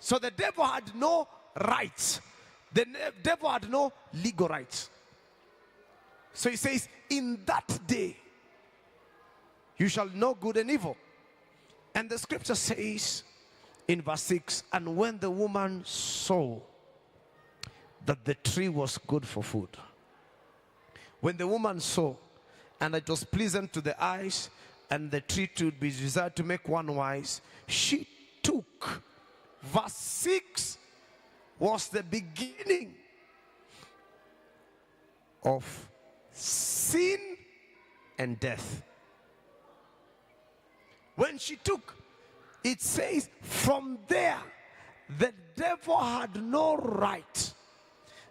So the devil had no rights. The devil had no legal rights. So he says, in that day, you shall know good and evil. And the scripture says in verse 6, and when the woman saw that the tree was good for food, when the woman saw, and it was pleasant to the eyes, and the tree to be desired to make one wise, she took. Verse 6 was the beginning of sin and death. When she took, it says from there the devil had no right.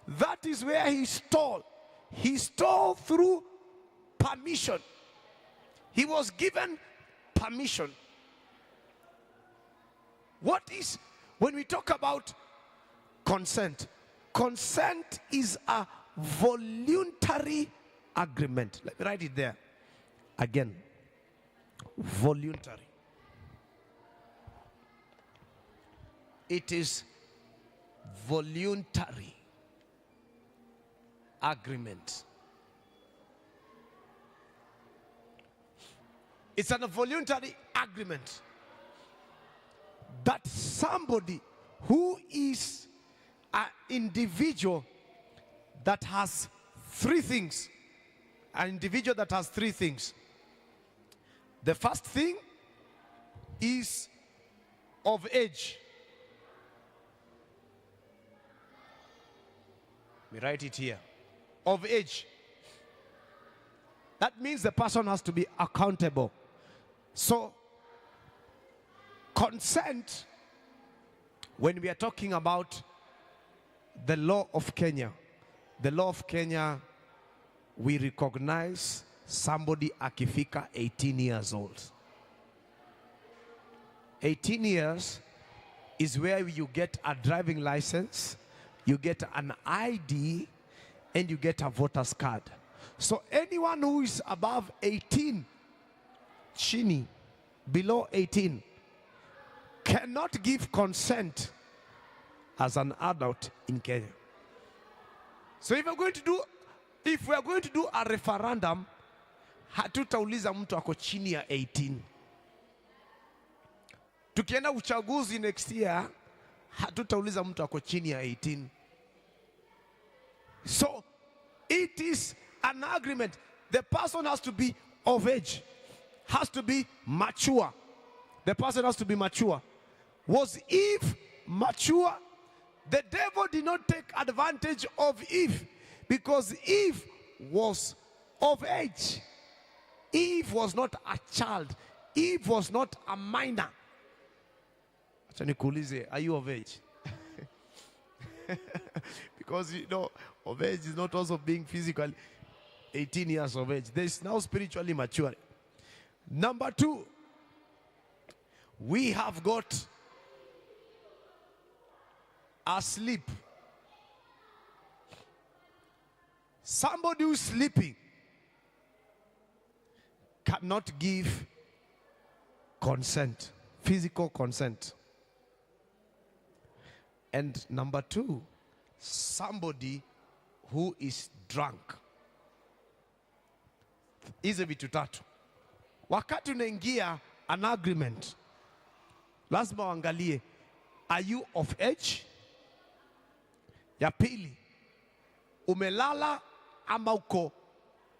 That is where he stole. He stole through permission. He was given permission. What is, when we talk about consent, consent is a voluntary agreement. Let me write it there again. Voluntary. It is voluntary agreement. It's a voluntary agreement that somebody who is an individual that has three things, an individual that has three things. The first thing is of age. Let me write it here. Of age. That means the person has to be accountable. So, consent, when we are talking about the law of Kenya, we recognize somebody akifika 18 years old. 18 years is where you get a driving license, you get an ID, and you get a voter's card. So anyone who is above 18, chini, below 18, cannot give consent as an adult in Kenya. So if we are going to do a referendum, hatutauliza mtu ako chini ya 18. Tukienda uchaguzi next year, hatutauliza mtu ako chini ya 18. So it is an agreement. The person has to be of age, has to be mature. The person has to be mature. Was Eve mature? The devil did not take advantage of Eve because Eve was of age. Eve was not a child. Eve was not a minor. Acha nikuulize, are you of age? Because you know, of age is not also being physically 18 years of age. There is now spiritually mature. Number two, we have got asleep. Somebody who's sleeping cannot give consent, physical consent. And number two, somebody who is drunk. Hizi vitu tatu. Wakati unaingia an agreement, lazima uangalie, are you of age? Ya pili, umelala ama uko,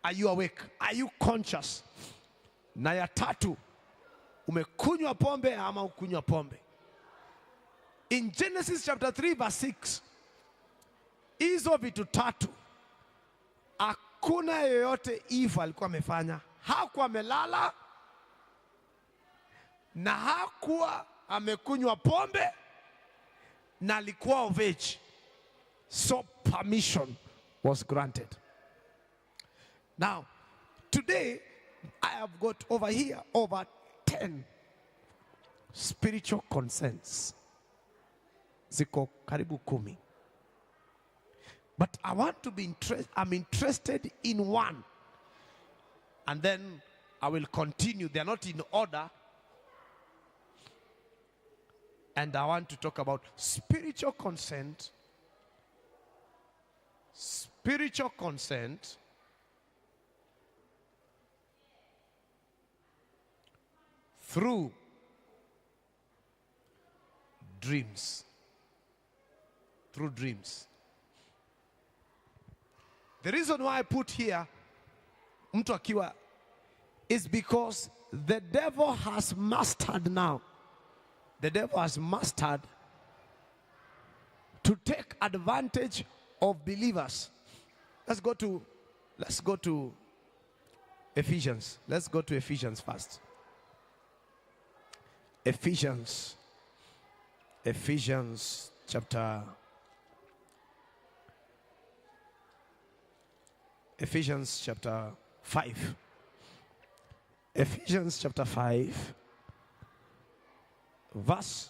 are you awake? Are you conscious? Na ya tatu, umekunywa pombe ama ukunywa pombe? In Genesis chapter 3 verse 6, hizo vitu tatu hakuna yoyote Eve alikuwa amefanya. Hakuwa amelala na hakuwa amekunywa pombe na alikuwa of age. So permission was granted. Now, today I have got over here over 10 spiritual consents. Ziko karibu 10. But I want to be I'm interested in one. And then I will continue. They are not in order. And I want to talk about spiritual consent. Spiritual consent through dreams. Through dreams. The reason why I put here mtu akiwa is because the devil has mastered now. The devil has mastered to take advantage of believers. Let's go to Ephesians. Let's go to Ephesians first. Ephesians chapter 5. Ephesians chapter 5, verse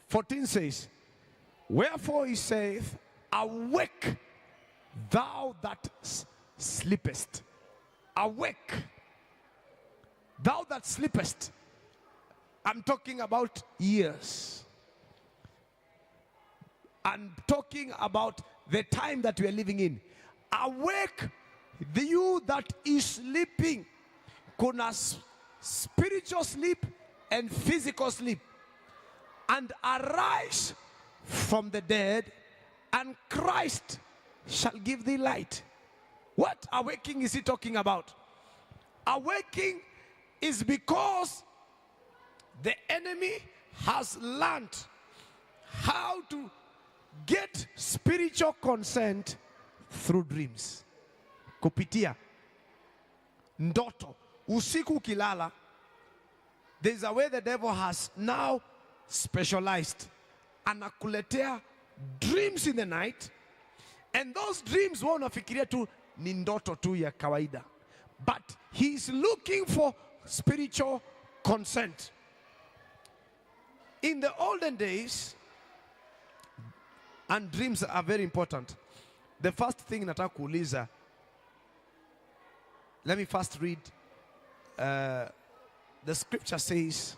14 says, wherefore he saith, awake, thou that sleepest. Awake, thou that sleepest. I'm talking about years. I'm talking about the time that we are living in. Awake, you that is sleeping. Kuna spiritual sleep and physical sleep. And arise from the dead, and Christ shall give thee light. What awaking is he talking about? Awaking is because the enemy has learned how to get spiritual consent through dreams. Kupitia ndoto. Usiku kilala. There's a way the devil has now specialized. Anakuletea dreams in the night. And those dreams wanafikiria tu ni ndoto tu ya kawaida. But he's looking for spiritual consent. In the olden days, and dreams are very important. The first thing nataka kuuliza, let me first read. The scripture says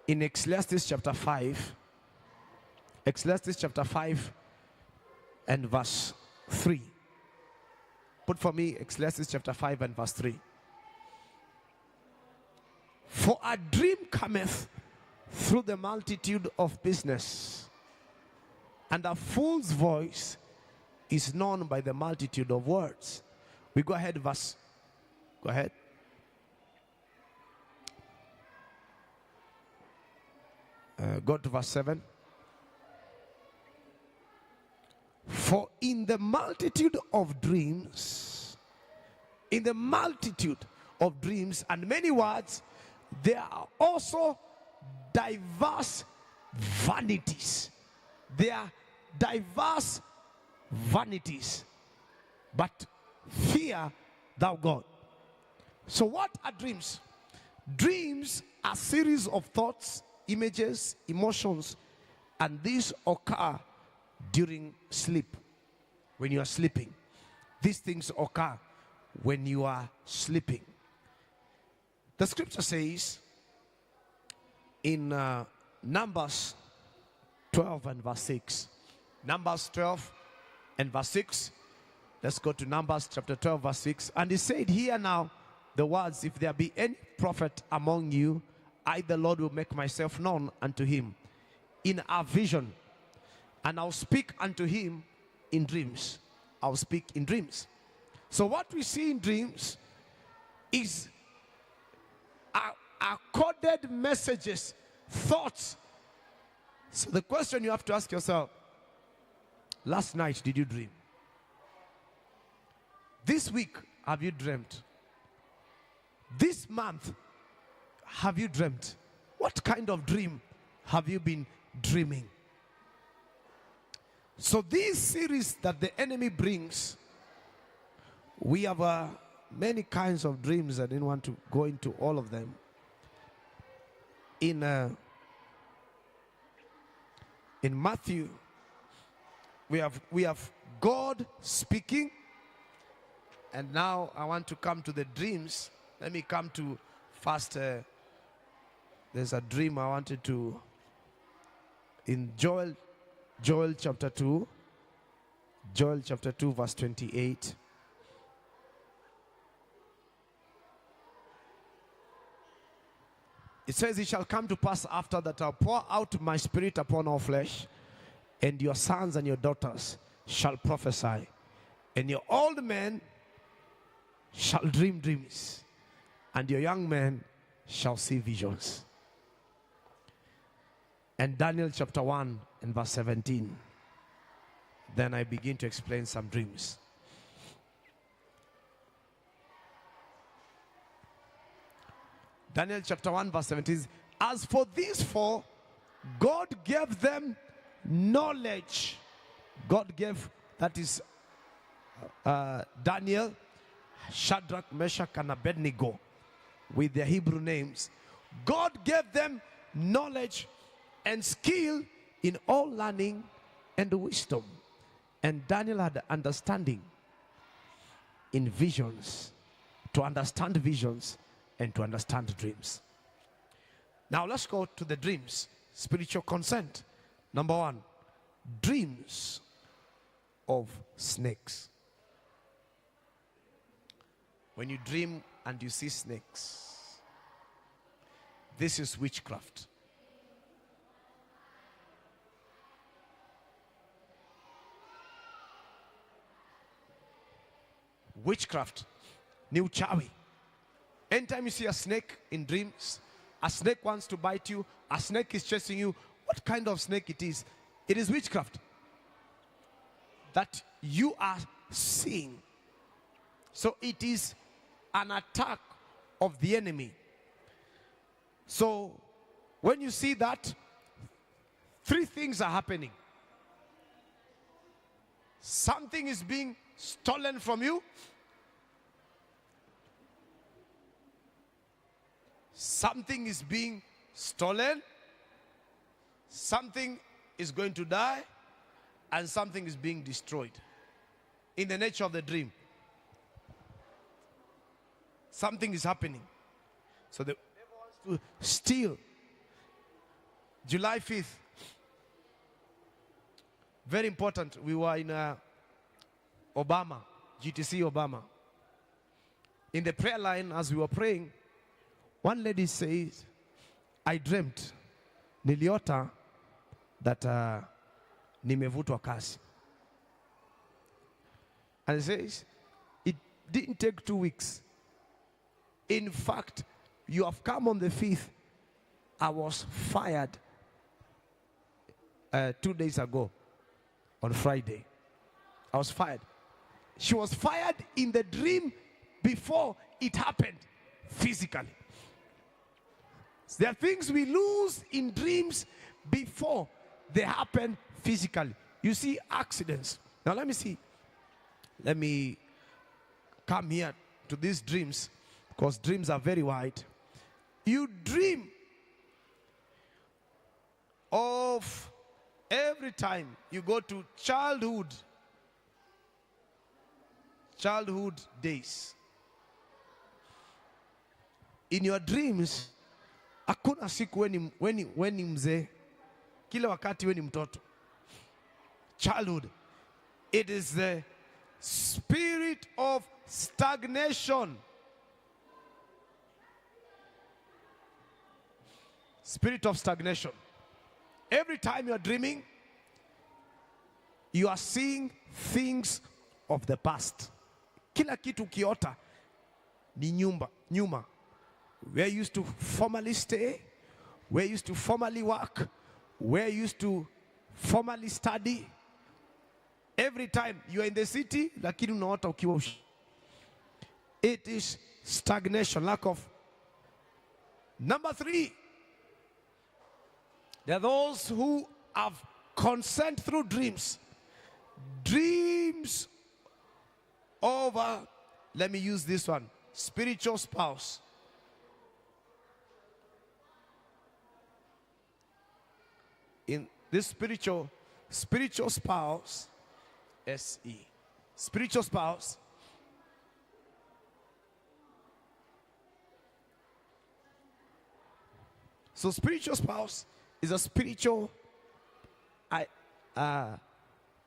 in Ecclesiastes chapter 5, Ecclesiastes chapter 5 and verse 3. Put for me Ecclesiastes chapter 5 and verse 3. For a dream cometh through the multitude of business, and a fool's voice is known by the multitude of words. We go ahead, verse. Go ahead. Go to verse 7. For in the multitude of dreams, and many words, there are also diverse vanities. There are diverse vanities. But fear thou God. So what are dreams? Dreams are series of thoughts, images, emotions, and these occur during sleep. When you are sleeping. These things occur when you are sleeping. The scripture says in Numbers 12 and verse 6. Numbers 12 and verse 6. Let's go to Numbers chapter 12 verse 6. And he said, hear now the words, if there be any prophet among you, I the Lord will make myself known unto him in a vision, and I'll speak unto him in dreams. I'll speak in dreams. So what we see in dreams is coded messages, thoughts. So the question you have to ask yourself, last night did you dream? This week have you dreamt? This month have you dreamt? What kind of dream have you been dreaming? So these series that the enemy brings, we have many kinds of dreams. I didn't want to go into all of them. In Matthew, we have God speaking. And now I want to come to the dreams. Let me come to first there's a dream I wanted to, in Joel chapter 2, verse 28. It says, it shall come to pass after that I'll pour out my spirit upon all flesh, and your sons and your daughters shall prophesy, and your old men shall dream dreams, and your young men shall see visions. And Daniel chapter 1 and verse 17. Then I begin to explain some dreams. Daniel chapter 1 verse 17. As for these four, God gave them knowledge. God gave, that is Daniel, Shadrach, Meshach, and Abednego, with their Hebrew names. God gave them knowledge and skill in all learning and wisdom. And Daniel had understanding in visions, to understand visions and to understand dreams. Now let's go to the dreams. Spiritual consent. Number one, dreams of snakes. When you dream and you see snakes, this is witchcraft. Witchcraft, ni uchawi. Anytime you see a snake in dreams, a snake wants to bite you, a snake is chasing you, what kind of snake it is? It is witchcraft that you are seeing. So it is an attack of the enemy. So when you see that, three things are happening. Something is being stolen from you. Something is being stolen. Something is going to die. And something is being destroyed. In the nature of the dream, something is happening. So the devil wants to steal. July 5th. Very important. We were in Obama, GTC Obama. In the prayer line, as we were praying, one lady says, I dreamt, niliota, that nimevutwa kasi. And it says, it didn't take 2 weeks. In fact, you have come on the 5th. I was fired 2 days ago, on Friday. I was fired. She was fired in the dream before it happened physically. There are things we lose in dreams before they happen physically. You see accidents. Now let me see. Let me come here to these dreams, because dreams are very wide. You dream of every time you go to childhood days. In your dreams, hakuna siku weni mzee, kila wakati weni mtoto. Childhood. It is the spirit of stagnation. Spirit of stagnation. Every time you are dreaming, you are seeing things of the past. Kila kitu kiota ni nyuma. Where you used to formerly stay, where you used to formerly work, where you used to formerly study. Every time you are in the city, lakini unaota ukiwa it is stagnation, lack of. Number 3, there are those who have consent through dreams. Dreams over, let me use this one, spiritual spouse. In this spiritual spouse, S-E, spiritual spouse, So spiritual spouse is a spiritual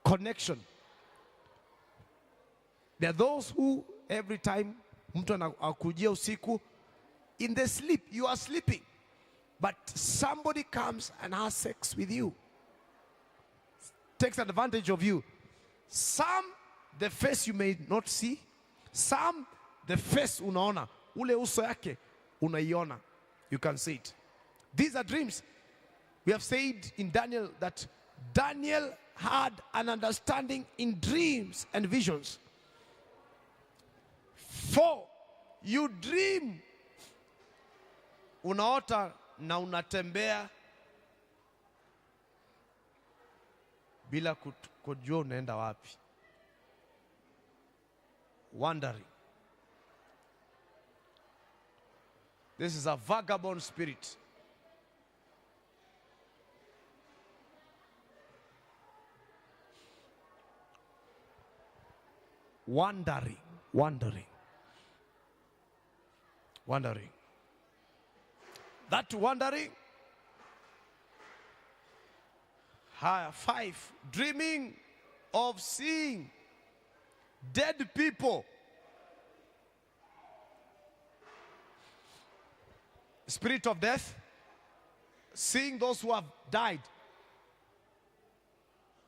connection. There are those who every time mtu anakujia usiku, in the sleep, you are sleeping, but somebody comes and has sex with you, takes advantage of you. Some, the face you may not see. Some, the face unaona, ule uso yake unaiona, you can see it. These are dreams. We have said in Daniel that Daniel had an understanding in dreams and visions. 4, you dream, unaota na unatembea bila kujua unaenda wapi. Wandering. This is a vagabond spirit. Wandering. That wandering. 5, dreaming of seeing dead people. Spirit of death, seeing those who have died.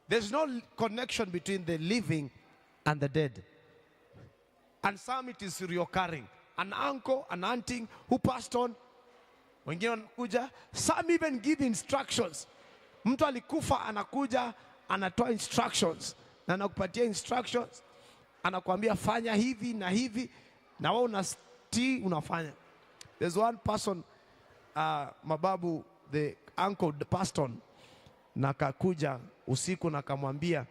There's no connection between the living and the dead. And some it is reoccurring. An uncle, an auntie who passed on, wengine wanakuja. Some even give instructions. Mtu alikufa anakuja, anatoa instructions. Na anakupatia instructions. Anakuambia fanya hivi na hivi. Na wewe unatii unafanya. There's one person, mababu, the uncle passed on. Na kakuja usiku na kamwambia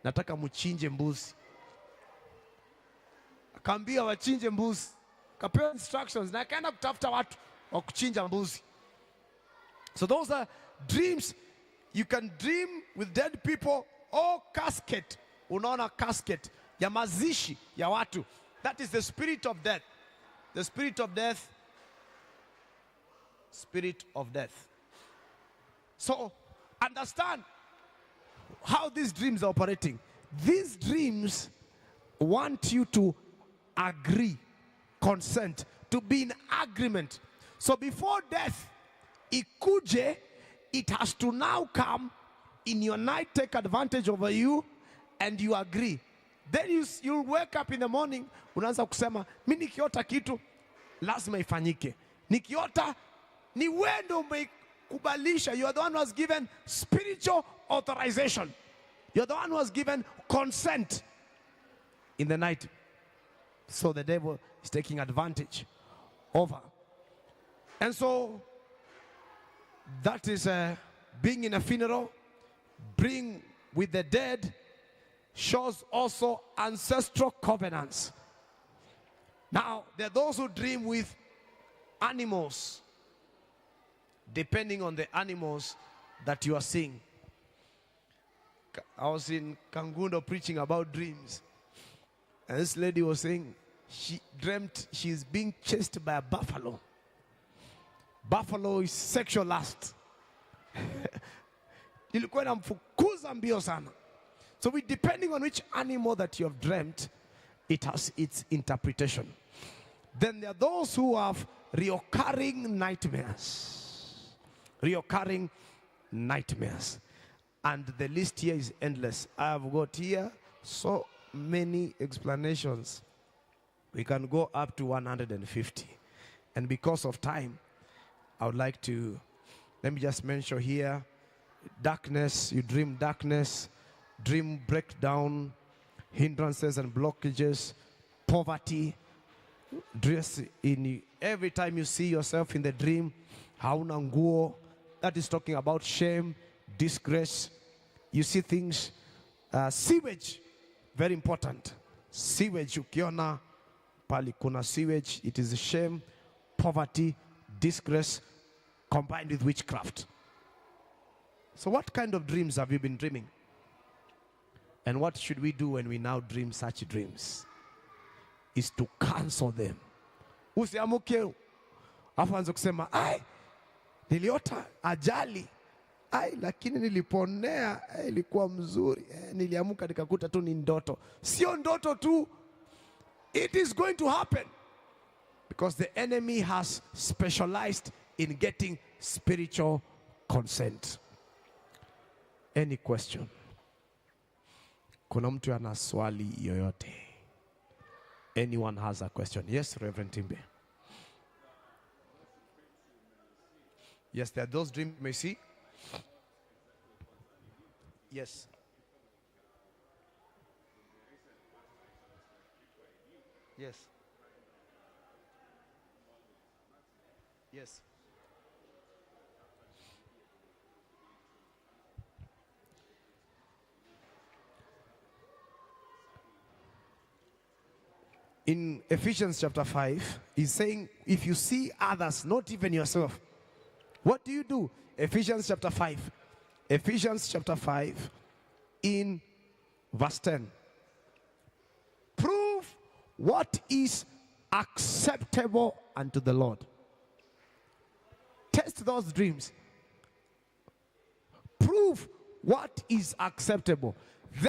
nataka mchinje mbuzi. Akaambia wachinje mbuzi. Kapewa instructions na akaenda kutafuta watu wa kuchinja mbuzi. So those are dreams. You can dream with dead people or casket. Unaona casket ya mazishi ya watu. That is the spirit of death. The spirit of death. Spirit of death. So understand how these dreams are operating. These dreams want you to agree, consent, to be in agreement. So before death ikuje, it has to now come in your night, take advantage over you, and you agree. Then you wake up in the morning, unaanza kusema mimi nikiota kitu lazima ifanyike. Nikiota ni wewe ndio umekubalisha. You are the one who has given spiritual authorization. You are the one who has given consent in the night. So the devil is taking advantage over. And so that is being in a funeral, being with the dead, shows also ancestral covenants. Now, there are those who dream with animals, depending on the animals that you are seeing. I was in Kangundo preaching about dreams. And this lady was saying she dreamt she's being chased by a buffalo. Buffalo is sexual lust. Ilikuwa inamfukuza mbio sana. So depending on which animal that you have dreamt, it has its interpretation. Then there are those who have reoccurring nightmares. Reoccurring nightmares. And the list here is endless. I have got here so many explanations. We can go up to 150. And because of time, I would like to, let me just mention here, darkness, you dream darkness, dream breakdown, hindrances and blockages, poverty, dress in every time you see yourself in the dream, hauna nguo, that is talking about shame, disgrace. You see things, sewage, very important. Sewage, ukiona pali kuna sewage, it is shame, poverty, disgrace, combined with witchcraft. So what kind of dreams have you been dreaming? And what should we do when we now dream such dreams? Is to cancel them. Usiamuke afu anze kusema, ai, Niliota ajali. Lakini niliponea, ilikuwa mzuri. Niliamka nikakuta tu ni ndoto. Sio ndoto tu. It is going to happen. Because the enemy has specialized in getting spiritual consent. Any question? Kuna mtu ana swali yoyote? Anyone has a question? Yes, Reverend Timbe. Yes, there are those dreams you may see. Yes. Yes. Yes. In Ephesians chapter 5, he's saying, if you see others, not even yourself, what do you do? Ephesians chapter 5. Ephesians chapter 5 in verse 10. Prove what is acceptable unto the Lord. Test those dreams. Prove what is acceptable.